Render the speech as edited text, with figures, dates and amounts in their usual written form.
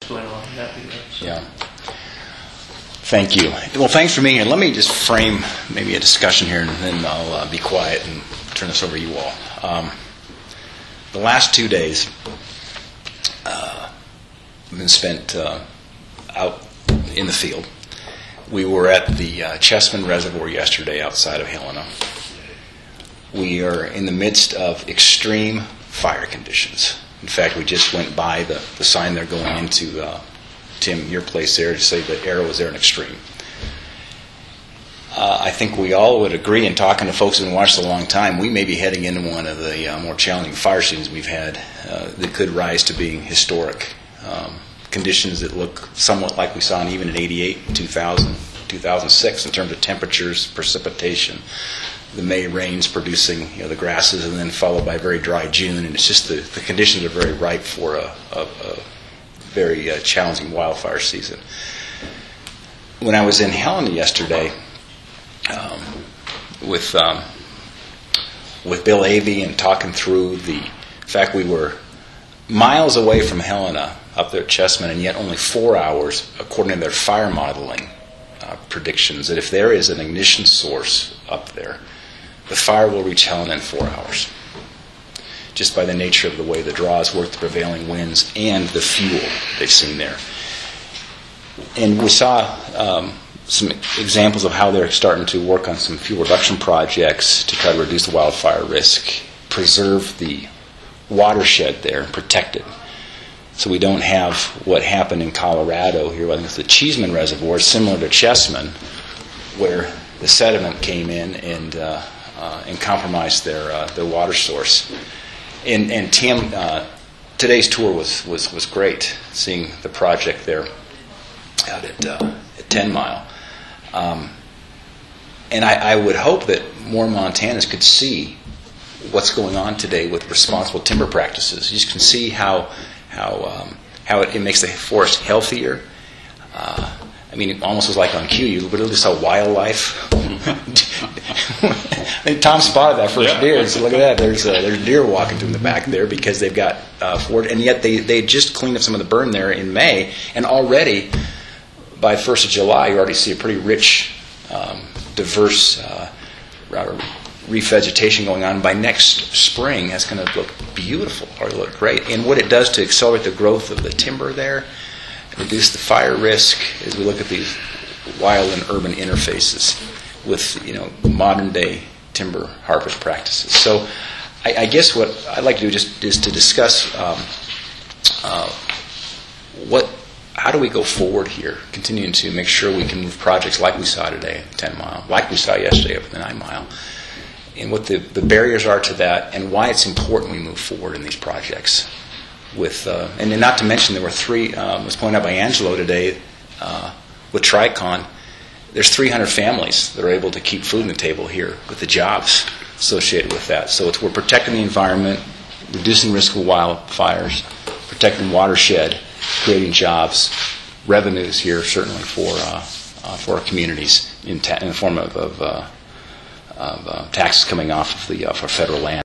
going on in that regard. So. Yeah. Thank you. Well, thanks for being here. Let me just frame maybe a discussion here, and then I'll be quiet and turn this over to you all. The last 2 days have been spent out in the field. We were at the Chessman Reservoir yesterday outside of Helena. We are in the midst of extreme fire conditions. In fact, we just went by the sign there going into, Tim, your place there to say that arrow is there in extreme. I think we all would agree, in talking to folks who've been watching a long time, we may be heading into one of the more challenging fire seasons we've had that could rise to being historic. Conditions that look somewhat like we saw even in 88, 2000, 2006 in terms of temperatures, precipitation, the May rains producing the grasses, and then followed by a very dry June. And it's just the conditions are very ripe for a very challenging wildfire season. When I was in Helena yesterday with Bill Avey and talking through the fact we were miles away from Helena up there at Chessman, and yet only 4 hours, according to their fire modeling predictions, that if there is an ignition source up there, the fire will reach Helena in 4 hours, just by the nature of the way the draws work, the prevailing winds, and the fuel they've seen there. And we saw some examples of how they're starting to work on some fuel reduction projects to try to reduce the wildfire risk, preserve the watershed there, protect it, so we don't have what happened in Colorado here. I think it's the Cheeseman Reservoir, similar to Chessman, where the sediment came in and compromised their water source. And Tim, today's tour was great, seeing the project there out at 10 Mile. And I would hope that more Montanans could see what's going on today with responsible timber practices. You just can see how it makes the forest healthier. I mean, it almost was like on cue. You literally saw wildlife. I think Tom spotted that first deer and said, "Look at that! There's deer walking through the back there because they've got forage." And yet they just cleaned up some of the burn there in May, and already by the 1st of July, you already see a pretty rich, diverse revegetation going on. By next spring, that's going to look beautiful, or look great. And what it does to accelerate the growth of the timber there, reduce the fire risk as we look at these wild and urban interfaces with modern day timber harvest practices. So I guess what I'd like to do is to discuss how do we go forward here, continuing to make sure we can move projects like we saw today at 10 Mile, like we saw yesterday at the 9 Mile, and what the barriers are to that, and why it's important we move forward in these projects. And then not to mention, there were three, was pointed out by Angelo today, with Tricon, there's 300 families that are able to keep food on the table here with the jobs associated with that. So we're protecting the environment, reducing risk of wildfires, protecting watershed, creating jobs, revenues here certainly for our communities in the form of taxes coming off of our federal land.